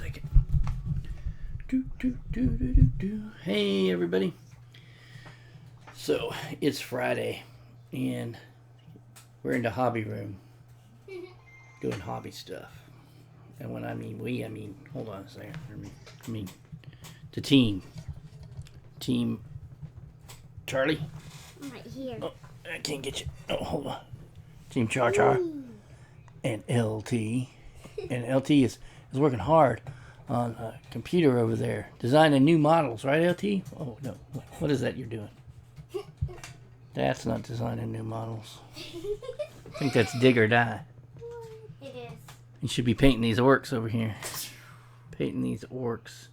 second. Hey, everybody. So, it's Friday, and we're in the hobby room doing hobby stuff. And when I mean we, I mean, hold on a second. I mean the team. Team Charlie. I'm right here. Oh, I can't get you. Oh, hold on. Team Char Char. And LT. And LT is working hard on a computer over there, designing new models, right, LT? Oh, no. What is that you're doing? That's not designing new models. I think that's dig or die. It is. You should be painting these orcs over here. Painting these orcs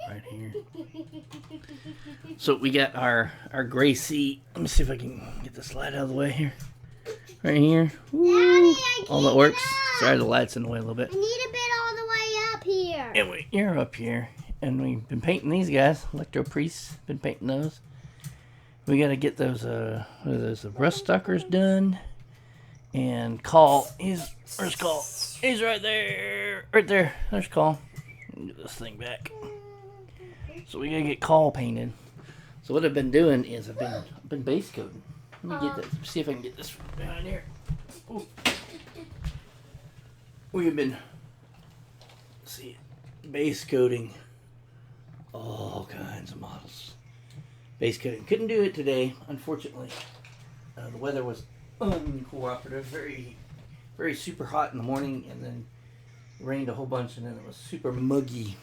right here. So we got our gray seat. Let me see if I can get the slide out of the way here. Right here. Woo. All the orcs. Sorry, the light's in the way a little bit. I need a bit all the way up here. And you're up here. And we've been painting these guys. Electro Priests. Been painting those. We got to get those, what are those, the rust stalkers done. And Call. Where's Call? He's right there. Right there. There's Call. Get this thing back. So we got to get Call painted. So what I've been doing is I've been base coating. Let me get this. See if I can get this behind here. Ooh. We've been base coating all kinds of models. Base coating. Couldn't do it today, unfortunately. The weather was uncooperative. Very, very super hot in the morning, and then rained a whole bunch, and then it was super muggy.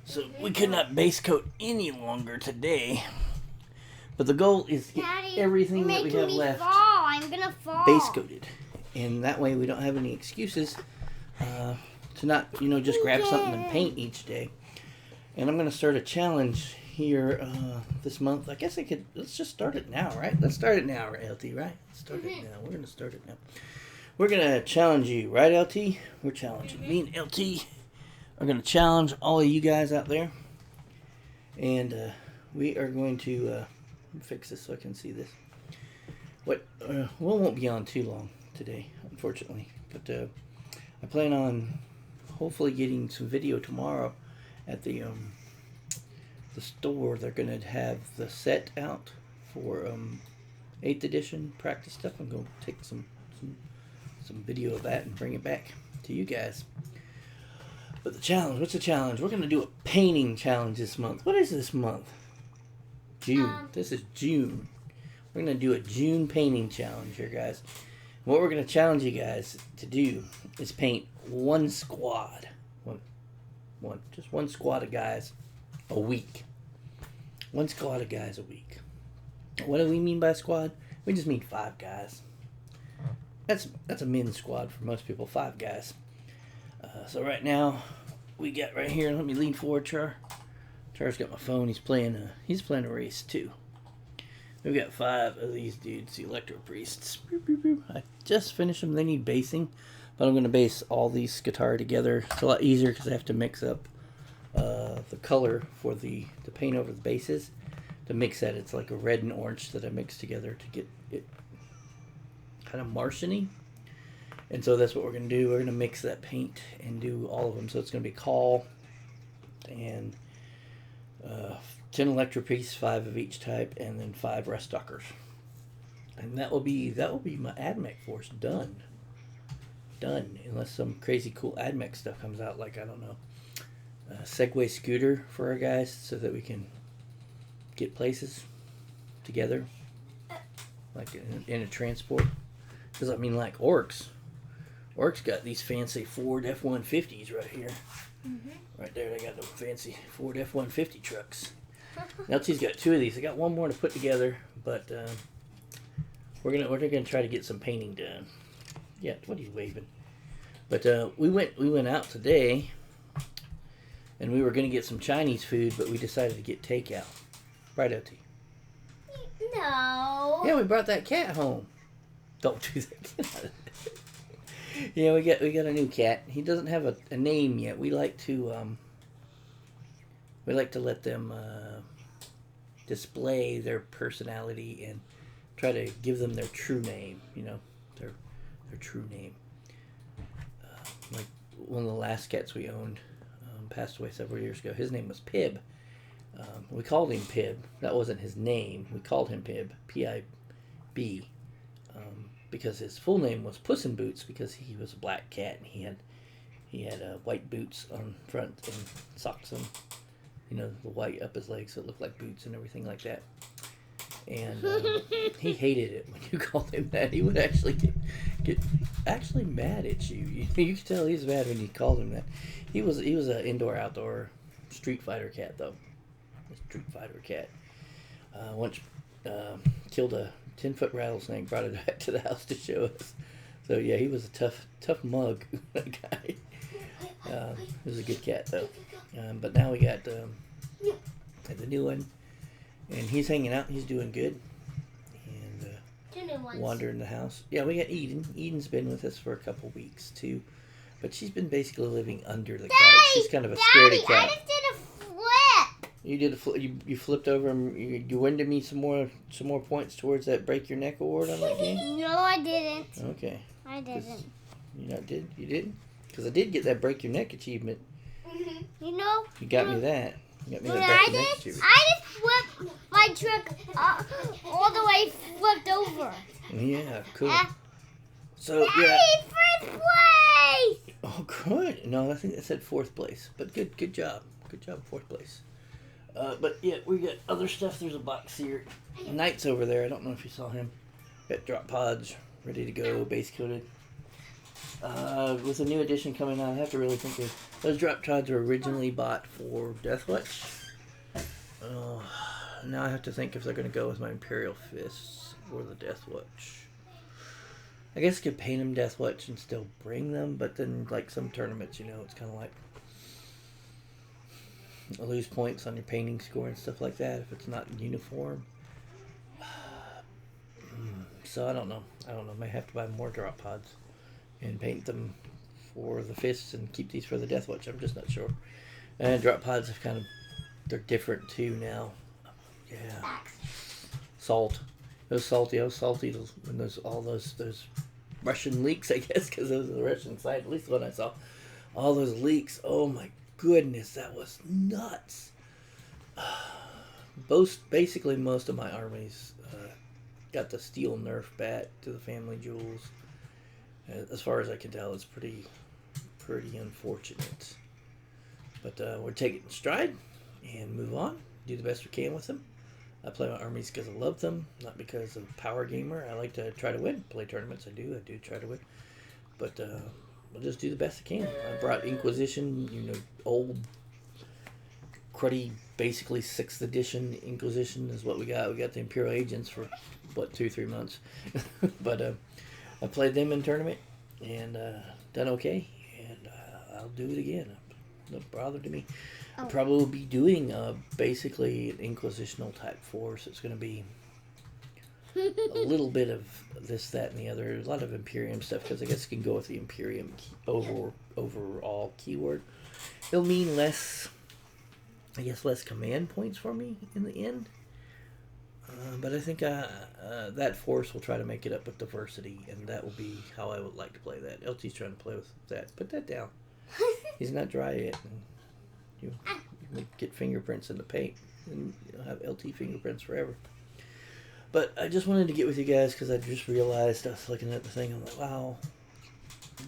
So we could not base coat any longer today. But the goal is to get Daddy, everything that we have left fall. I'm gonna fall. base coated, and that way we don't have any excuses to not, just grab something and paint each day. And I'm gonna start a challenge here this month. I guess let's just start it now, right? Let's start it now, LT, right? Let's start it now. We're gonna start it now. We're gonna challenge you, right, LT? We're challenging me and LT. Are gonna challenge all of you guys out there, and we are going to fix this so I can see this. We won't be on too long today, unfortunately, but I plan on hopefully getting some video tomorrow at the store. They're gonna have the set out for 8th edition practice stuff. I'm gonna take some video of that and bring it back to you guys. But the challenge, what's the challenge? We're gonna do a painting challenge this month. What is this month? June. This is June. We're going to do a June painting challenge here, guys. What we're going to challenge you guys to do is paint one squad. Just one squad of guys a week. One squad of guys a week. What do we mean by squad? We just mean 5 guys. That's a men's squad for most people, 5 guys. So right now, we got right here, let me lean forward, Char. Char's got my phone. He's playing a race too. We've got 5 of these dudes, the Electro Priests. I just finished them. They need basing, but I'm going to base all these guitar together. It's a lot easier because I have to mix up the color for the paint over the bases. To mix that, it's like a red and orange that I mix together to get it kind of Martian-y. And so that's what we're going to do. We're going to mix that paint and do all of them. So it's going to be Call and 10 Electro Priests, 5 of each type, and then 5 rust stalkers. And that will be my AdMech force done. Unless some crazy cool AdMech stuff comes out, like, I don't know, a Segway scooter for our guys so that we can get places together, like in a transport. Because, I mean, like orcs got these fancy Ford F-150s right here. Mm-hmm. Right there, they got the fancy Ford F-150 trucks. LT's got 2 of these. I got one more to put together, but we're gonna try to get some painting done. Yeah, what are you waving? But we went out today, and we were gonna get some Chinese food, but we decided to get takeout. Right, LT? No. Yeah, we brought that cat home. Don't do that. Yeah, we got a new cat. He doesn't have a name yet. We like to let them display their personality and try to give them their true name. Their true name. Like one of the last cats we owned, passed away several years ago. His name was Pib. We called him Pib. That wasn't his name. We called him Pib, P-I-B, because his full name was Puss in Boots, because he was a black cat and he had white boots on front and socks on, the white up his legs, so it looked like boots and everything like that. And he hated it when you called him that. He would actually get actually mad at you. You could tell he was mad when you called him that. He was an indoor-outdoor street fighter cat, though. A street fighter cat. Once killed a 10-foot rattlesnake, brought it back to the house to show us. So yeah, he was a tough mug, that guy. He was a good cat, though. But now we got the new one. And he's hanging out. He's doing good. And Two new ones. wandering the house. Yeah, we got Eden. Eden's been with us for a couple weeks, too. But she's been basically living under the couch. She's kind of a scaredy cat. I just did a flip. You did a you flipped over and you winded me some more points towards that break your neck award on that game? No, I didn't. Okay. I didn't. You not did? You didn't? Because I did get that break your neck achievement. You know? You got me that. You got me What that I break your neck did? achievement. I just flipped my trick all the way flipped over. Yeah, cool. Ah. So, yeah. Daddy, first place! Oh, good. No, I think that said fourth place. But good job. Good job, fourth place. But yeah, we got other stuff. There's a box here. Knight's over there. I don't know if you saw him. Got drop pods ready to go, base coated. With a new edition coming out, I have to really think of those drop pods were originally bought for Deathwatch. Now I have to think if they're going to go with my Imperial Fists or the Deathwatch. I guess I could paint them Deathwatch and still bring them, but then like some tournaments, it's kind of like lose points on your painting score and stuff like that if it's not in uniform. So I don't know. May have to buy more drop pods and paint them for the fists and keep these for the Deathwatch. I'm just not sure. And drop pods have they're different too now. Yeah. Salt. It was salty. I was salty when those Russian leaks, I guess, because it was the Russian side. At least when I saw all those leaks. Oh my goodness, that was nuts. Basically, most of my armies got the steel Nerf bat to the family jewels. As far as I can tell, it's pretty unfortunate. But we're taking it in stride and move on. Do the best we can with them. I play my armies because I love them, not because I'm a power gamer. I like to try to win. Play tournaments, I do try to win. But we'll just do the best I can. I brought Inquisition, old, cruddy, basically 6th edition Inquisition is what we got. We got the Imperial Agents for, 2-3 months. But I played them in tournament and done okay. And I'll do it again. No bother to me. I'll probably be doing basically an Inquisitional type force. It's going to be a little bit of this, that, and the other. A lot of Imperium stuff because I guess it can go with the Imperium overall keyword. It'll mean less command points for me in the end. But I think that force will try to make it up with diversity, and that will be how I would like to play that. LT's trying to play with that. Put that down. He's not dry yet. And you get fingerprints in the paint, and you'll have LT fingerprints forever. But I just wanted to get with you guys because I just realized I was looking at the thing. I'm like, wow,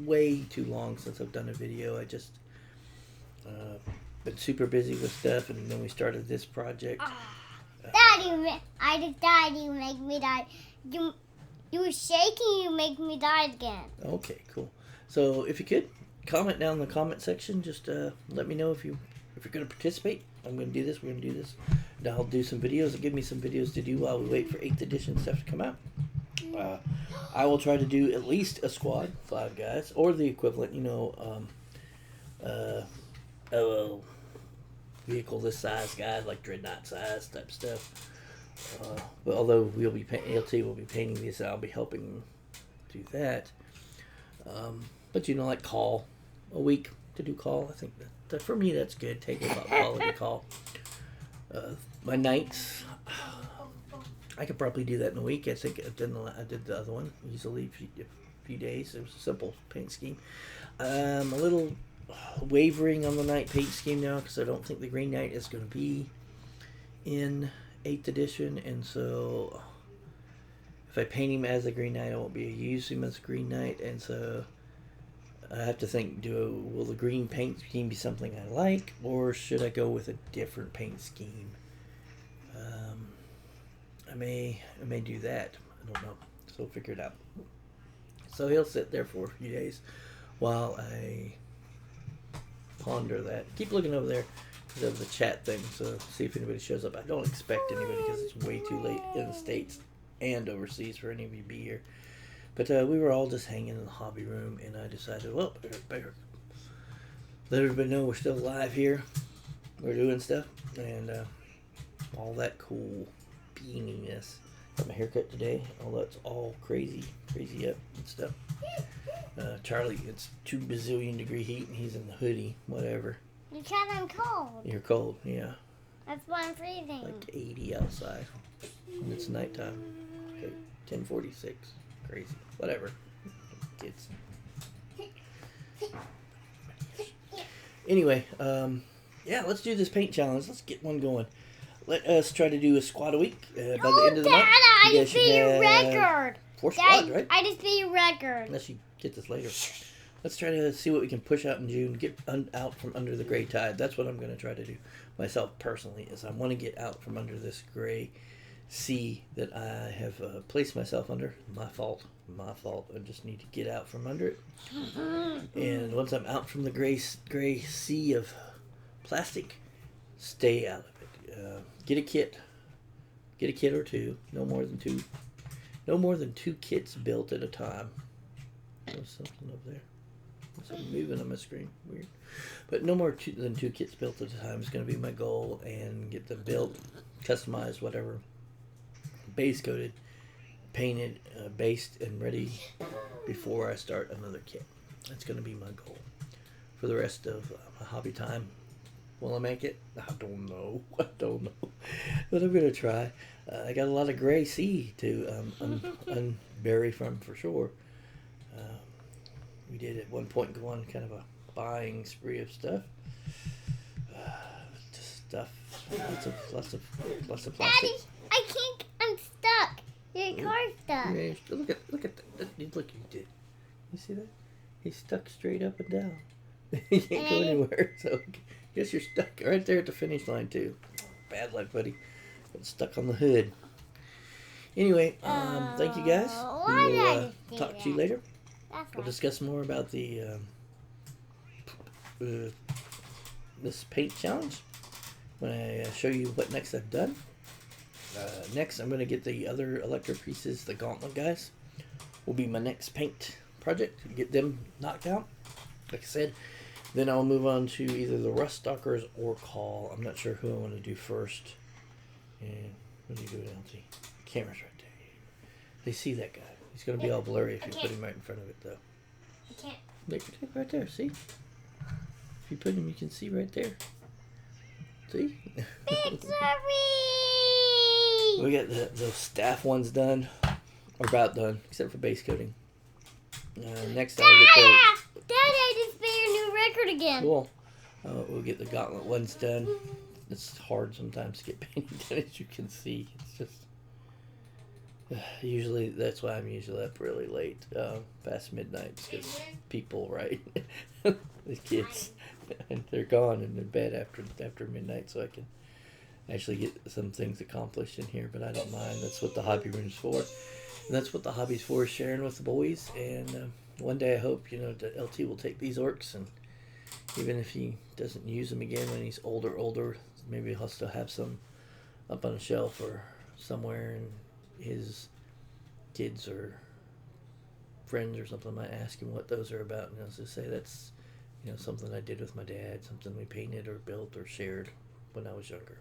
way too long since I've done a video. I just been super busy with stuff, and then we started this project. Daddy, you make me die. You were shaking, you make me die again. Okay, cool. So if you could comment down in the comment section, just let me know if you're going to participate. I'm going to do this. We're going to do this. And I'll do some videos. It'll give me some videos to do while we wait for 8th edition stuff to come out. I will try to do at least a squad, 5 guys, or the equivalent. Vehicle this size, guys, like Dreadnought size type stuff. But although LT will be painting these, I'll be helping do that. But like call a week to do call. I think that for me that's good. Take about quality call. My Knights, I could probably do that in a week. I think I did the other one easily, a few days. It was a simple paint scheme. A little wavering on the night paint scheme now because I don't think the Green Knight is going to be in 8th edition, and so if I paint him as a Green Knight, I won't be able to use him as a Green Knight, and so I have to think: will the green paint scheme be something I like, or should I go with a different paint scheme? I may do that. I don't know. So we'll figure it out. So he'll sit there for a few days while I ponder that. Keep looking over there because of the chat thing. So see if anybody shows up. I don't expect anybody because it's way too late in the States and overseas for any of you to be here. But we were all just hanging in the hobby room, and I decided, well, better let everybody know we're still alive here. We're doing stuff, and all that cool beaniness. Got my haircut today. All that's all crazy up and stuff. Charlie, it's 2 bazillion degree heat, and he's in the hoodie. Whatever. Because I'm cold. You're cold, yeah. That's why I'm freezing. Like 80 outside, and it's nighttime. Okay, 10:46. Crazy. Whatever. Kids. Anyway, yeah, let's do this paint challenge. Let's get one going. Let us try to do a squad a week by the end of the month. I just beat your record. 4 squads, right? I just beat your record. Unless you get this later. Let's try to see what we can push out in June. Get out from under the gray tide. That's what I'm going to try to do myself personally. Is I want to get out from under this gray sea that I have placed myself under. My fault. I just need to get out from under it. And once I'm out from the gray sea of plastic, stay out of it. Get a kit or two. No more than 2 kits built at a time. There's something over there. There's something moving on my screen. Weird. But no more than 2 kits built at a time is going to be my goal, and get them built, customized, whatever, base coated, painted, based, and ready before I start another kit. That's going to be my goal for the rest of my hobby time. Will I make it? I don't know. But I'm going to try. I got a lot of gray sea to unbury from for sure. We did at one point go on kind of a buying spree of stuff. Lots of plastic. Daddy, I can't. I'm stuck. Your car's stuck. Yeah, look at that. Look, you did. You see that? He's stuck straight up and down. He can't go anywhere. So guess you're stuck right there at the finish line too. Bad luck, buddy. Got stuck on the hood. Anyway, thank you guys. We will talk to you later. We'll discuss more about the this paint challenge when I show you what next I've done. Next, I'm going to get the other electric pieces, the Gauntlet guys. Will be my next paint project. Get them knocked out. Like I said, then I'll move on to either the Rust Stalkers or Call. I'm not sure who I want to do first. And what do you do, LT? Camera's right there. They see that guy. He's going to be all blurry if you put him right in front of it, though. I can't. Right there, see? If you put him, you can see right there. See? Victory! We got the staff ones done. Or about done, except for base coating. Next, I'll get the... Dad, I just beat your new record again. Cool. We'll get the Gauntlet ones done. It's hard sometimes to get painted done, as you can see. It's just... usually, that's why I'm usually up really late, past midnight, because people, right? The kids, and they're gone and in bed after midnight, so I can actually get some things accomplished in here, but I don't mind. That's what the hobby room's for. And that's what the hobby's for, is sharing with the boys. And one day I hope, that LT will take these orcs, and even if he doesn't use them again when he's older, maybe he'll still have some up on a shelf or somewhere, and his kids or friends or something might ask him what those are about, and I'll just say that's something I did with my dad, something we painted or built or shared when I was younger,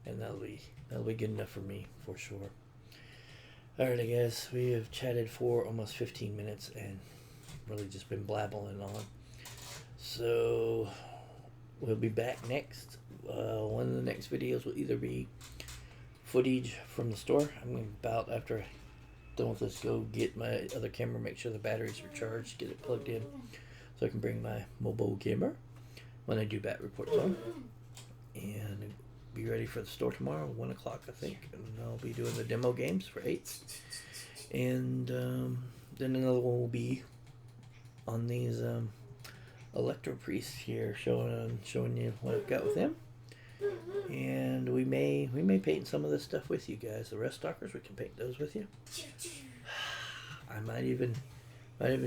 and that'll be good enough for me for sure. Alright, guys, we have chatted for almost 15 minutes and really just been blabbling on, so we'll be back next. One of the next videos will either be footage from the store. I'm about, after I'm done with this, go get my other camera, make sure the batteries are charged, get it plugged in, so I can bring my mobile gamer when I do bat reports on, and be ready for the store tomorrow, 1 o'clock, I think, and I'll be doing the demo games for 8. And then another one will be on these Electro Priests here, showing you what I've got with them. And we may paint some of this stuff with you guys. The Rest Stalkers, we can paint those with you. I might even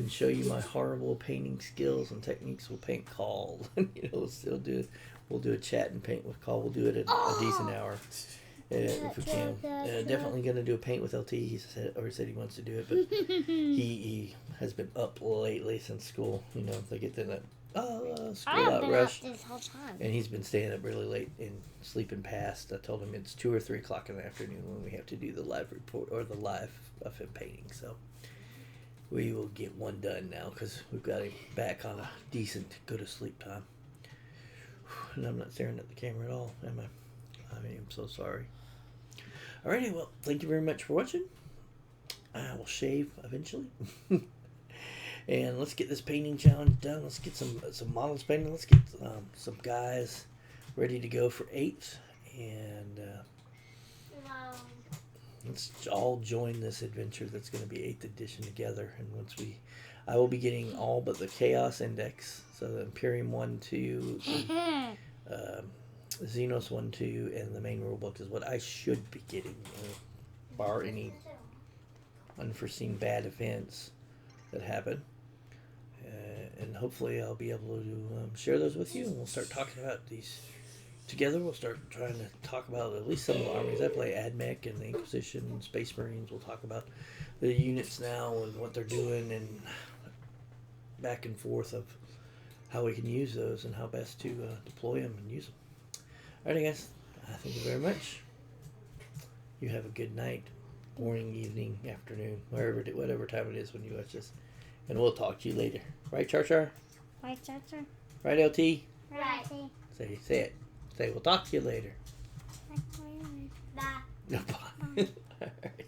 show you my horrible painting skills and techniques. We'll paint Call. We'll do a chat and paint with Call. We'll do it at a decent hour if we can. Definitely gonna do a paint with LT. He said he wants to do it, but he has been up lately since school. You know, they get in that school out rush, this whole time. and he's been staying up really late and sleeping past. I told him it's 2 or 3 o'clock in the afternoon when we have to do the live report or the live of him painting. So we will get one done now because we've got him back on a decent go to sleep time. And I'm not staring at the camera at all, am I? I mean, I'm so sorry. Alrighty, well, thank you very much for watching. I will shave eventually. And let's get this painting challenge done. Let's get some models painted. Let's get some guys ready to go for 8. And let's all join this adventure that's going to be 8th edition together. And I will be getting all but the Chaos Index. So the Imperium 1, 2, Xenos 1, 2, and the main rulebook is what I should be getting, bar any unforeseen bad events that happen. And hopefully I'll be able to share those with you, and we'll start talking about these together. We'll start trying to talk about at least some of the armies. I play AdMech and the Inquisition, Space Marines. We'll talk about the units now and what they're doing, and back and forth of how we can use those and how best to deploy them and use them. Alright guys, thank you very much. You have a good night, morning, evening, afternoon, whatever time it is when you watch this. And we'll talk to you later. Right, Char Char? Right, Char Char? Right, LT? Right. Say it. Say we'll talk to you later. Bye. Bye. Alright.